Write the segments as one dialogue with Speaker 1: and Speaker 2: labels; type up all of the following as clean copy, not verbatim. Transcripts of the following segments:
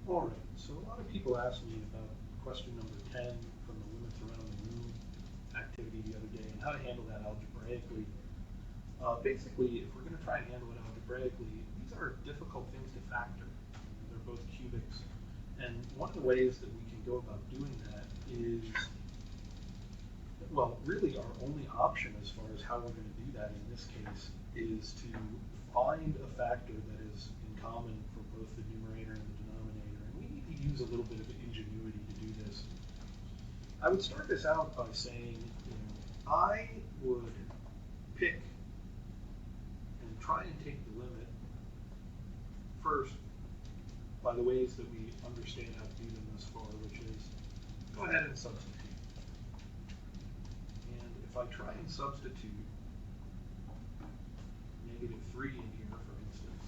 Speaker 1: All right, so a lot of people asked me about question number 10 from the limits around the room activity the other day and how to handle that algebraically. Basically, if we're going to try and handle it algebraically, these are difficult things to factor. They're both cubics. And one of the ways that we can go about doing that is, well, really our only option as far as how we're going to do that in this case is to find a factor that is in common for both the numerator and the denominator. And we need to use a little bit of ingenuity to do this. I would start this out by saying, I would pick and try and take the limit first by the ways that we understand how to do them thus far, which is go ahead and substitute. And if I try and substitute -3 in here, for instance,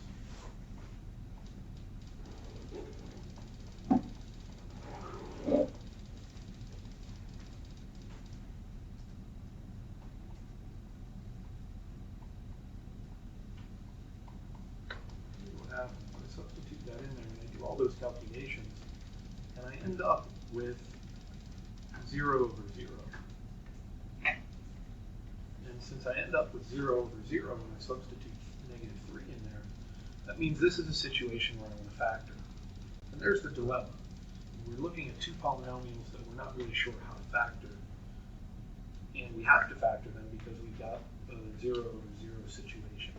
Speaker 1: what happens? I substitute that in there and I do all those calculations, and I end up with 0 over 0. And since I end up with 0 over 0 when I substitute -3 in there, that means this is a situation where I want to factor. And there's the dilemma. We're looking at two polynomials that we're not really sure how to factor. And we have to factor them because we've got a 0 over 0 situation.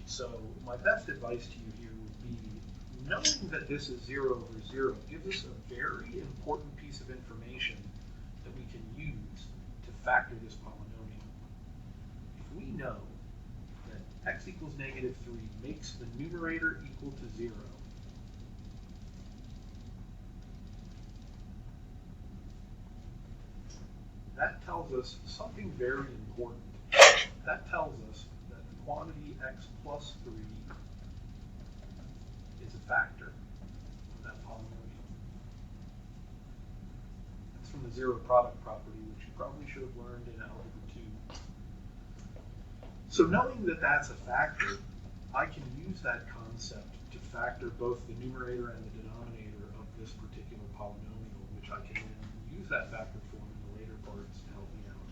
Speaker 1: So my best advice to you here would be, knowing that this is 0 over 0 gives us a very important piece of information that we can use to factor this polynomial. If we know that x equals -3 makes the numerator equal to 0, that tells us something very important. That tells us that the quantity x plus 3 is a factor of that polynomial. That's from the zero product property, which you probably should have learned in Algebra 2. So knowing that that's a factor, I can use that concept to factor both the numerator and the denominator of this particular polynomial, which I can then use that factor form in the later parts to help me out.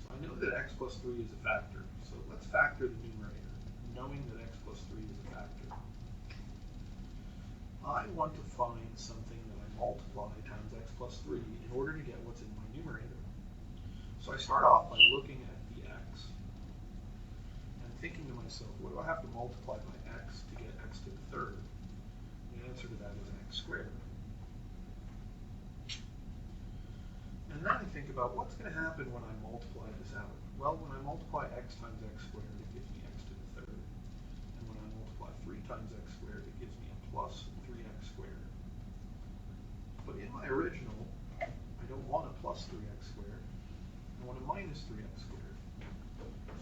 Speaker 1: So I know that x plus 3 is a factor, so let's factor the numerator, knowing that x plus 3 is a factor. I want to find something that I multiply times x plus 3 in order to get what's in my numerator. So I start off by looking at the x and thinking to myself, what do I have to multiply by x to get x to the third? The answer to that is x squared. And then I think about what's going to happen when I multiply this out. Well, when I multiply x times x squared, it gives me x to the third. And when I multiply 3 times x squared, it gives me a plus 3x squared. But in my original, I don't want a plus 3x squared. I want a minus 3x squared.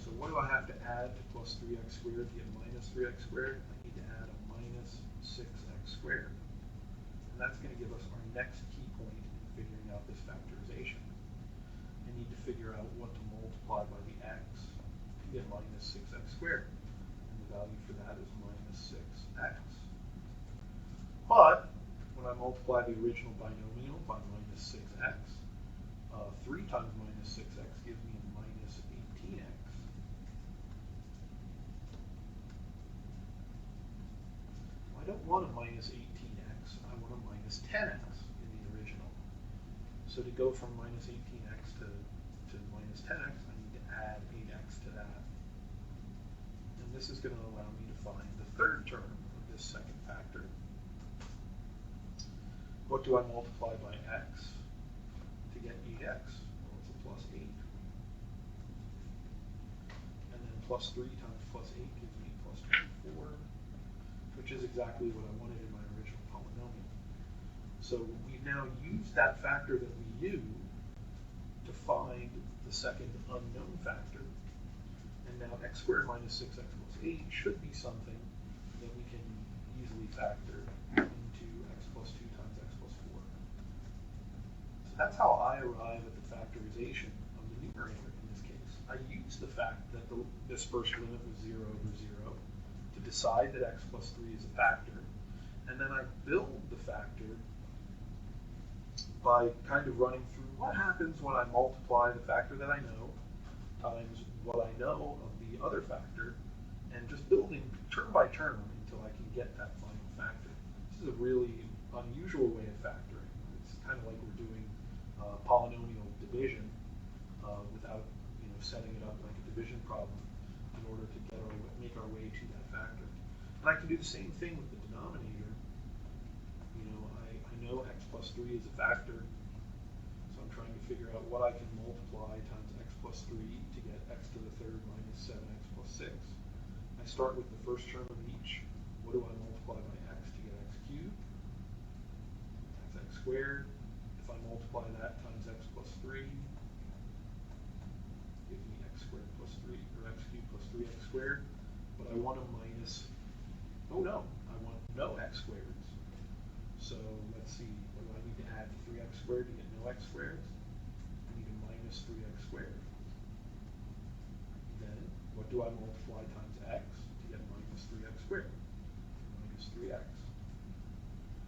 Speaker 1: So what do I have to add to plus 3x squared to get minus 3x squared? I need to add a minus 6x squared. And that's going to give us our next key point in figuring out this factorization. I need to figure out what to multiply by the x to get minus 6x squared. And the value for that is minus 6x. But when I multiply the original binomial by minus 6x, 3 times minus 6x gives me a minus 18x. I don't want a minus 18x, I want a minus 10x in the original. So to go from minus 18x to minus 10x, I need to add 8x to that. And this is going to allow me to find the third term of this second factor. What do I multiply by x to get 8x? Well, it's a plus 8. And then plus 3 times plus 8 gives me plus 24, which is exactly what I wanted in my original polynomial. So we've now used that factor that we knew to find the second unknown factor. And now x squared minus 6x plus 8 should be something that we can easily factor into x plus 2 times x plus 4. So that's how I arrive at the factorization of the numerator in this case. I use the fact that this first limit was 0 over 0 to decide that x plus 3 is a factor. And then I build factor by kind of running through what happens when I multiply the factor that I know times what I know of the other factor, and just building term by term until I can get that final factor. This is a really unusual way of factoring. It's kind of like we're doing polynomial division without setting it up like a division problem in order to make our way to that factor. And I can do the same thing with the denominator. I know x plus 3 is a factor, so I'm trying to figure out what I can multiply times x plus 3 to get x to the third minus 7x plus 6. I start with the first term of each. What do I multiply by x to get x cubed? That's x squared. If I multiply that times x plus 3, gives me x squared plus 3, or x cubed plus 3x squared. But I want to minus, oh no, I want no x squareds. So let's see, what do I need to add to 3x squared to get no x squareds? I need to minus 3x squared. Then, what do I multiply times x to get minus 3x squared? Minus 3x.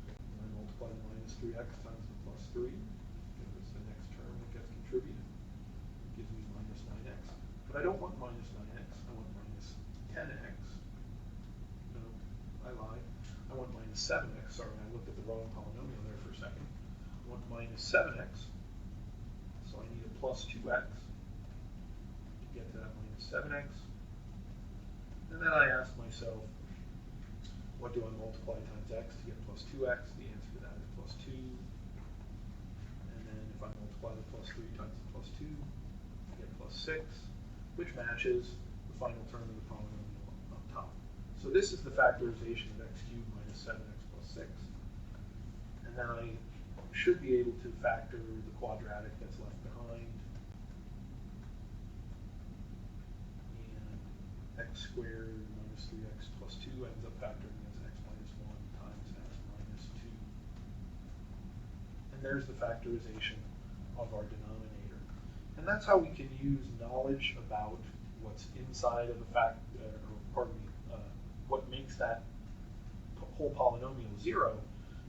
Speaker 1: Then I multiply the minus 3x times the plus 3, because it's the next term that gets contributed. It gives me minus 9x. But I don't want minus 9x, I want minus 10x. No, I lied. I want minus 7x. Sorry, I looked at the wrong polynomial there for a second. I want minus 7x. So I need a plus 2x to get to that minus 7x. And then I ask myself, what do I multiply times x to get plus 2x? The answer to that is plus 2. And then if I multiply the plus 3 times the plus 2, I get plus 6, which matches the final term of the polynomial up top. So this is the factorization of x cubed minus 7x plus 6. And then I should be able to factor the quadratic that's left behind. And x squared minus 3x plus 2 ends up factoring as x minus 1 times x minus 2. And there's the factorization of our denominator. And that's how we can use knowledge about what's inside of the what makes that whole polynomial 0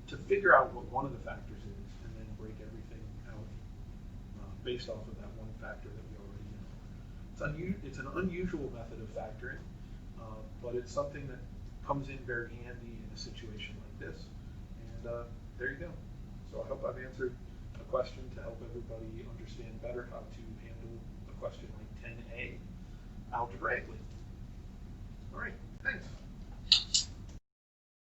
Speaker 1: to figure out what one of the factors is, and then break everything out based off of that one factor that we already know. It's an unusual method of factoring, but it's something that comes in very handy in a situation like this. And there you go. So I hope I've answered a question to help everybody understand better how to handle a question like 10a algebraically. All right, thanks.